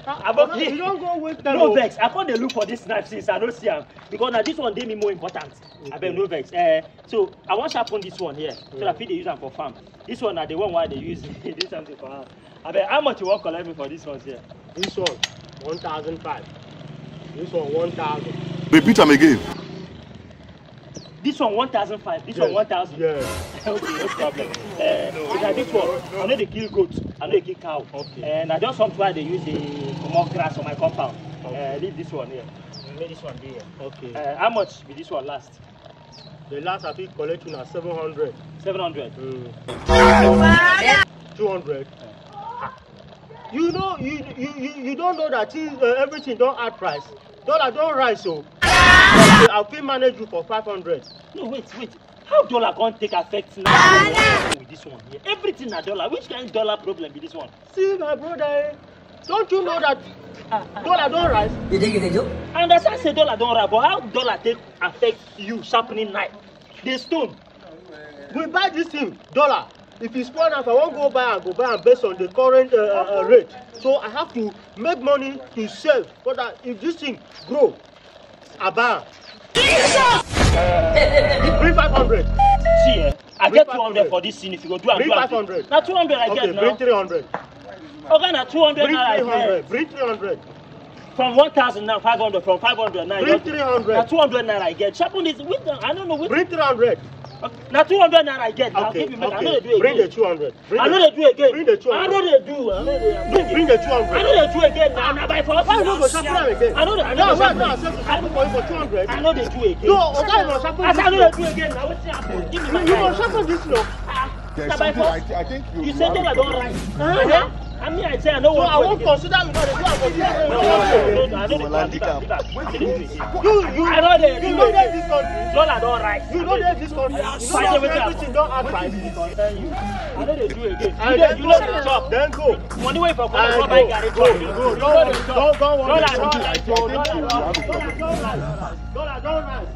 You don't go with them. No vex. I can't look for this knife since I don't see them because now this one they me more important. Okay. I beg no vex. So I want to sharpen this one here so that they use them for farm. This one are the one why they use this something for farm. I beg how much you want collect me for this one here? This one 1,500. This one 1,000. Repeat them again. This one 1,500. This one 1,000. Yeah. Okay, no problem. Because this one, I know they kill goats, I know they kill cow. Okay. And I just sometimes they use the more grass on my compound. Okay. Leave this one here. Leave this one there. Okay. How much will this one last? The last I think collection at 700. 700. 200. You know, you don't know that everything don't add price. Dollar don't rise, so I'll still manage you for 500. No, wait. How dollar can't take effect now with this one here? Everything a dollar. Which kind of dollar problem with this one? See, my brother, don't you know that dollar don't rise? I understand say dollar don't rise, but how dollar take affect you sharpening knife? The stone. We buy this thing, dollar. If it's spoil now, if I won't go buy and based on the current rate. So I have to make money to sell so that if this thing grow, I buy. Bring 500. See, I get 200 for this thing if you go do and bring do 500. Now 200 I get now. Bring 300. Okay, now 200 bring now 300. Bring 300. From 1,000 now 500. From 500 now. Bring 300. Now 200 naira I get. Sharpen this. I don't know which. Bring 300. Now 200 naira I get. Now okay, give me. okay. I know they do again. Bring the 200. I know they do again. Bring the 200. I know they do. Bring the 200. I know they do again. Now by force. Why you go sharpen again? I know they. I know for you for 200. I know they do again. No, okay, you sharpen. I know they do again. Now what's happening? Give me my. You go sharpen this now. There's something I think you said that I don't right. I mean, I say I know what. I won't consider you for I know they. You know that this country. Dollar don't rise. You know that this country. You know that everything don't add price. I know they do again. You know the shop. Then go. Money way for go buy garri. Go. Don't worry. Dollar don't rise. Dollar don't rise.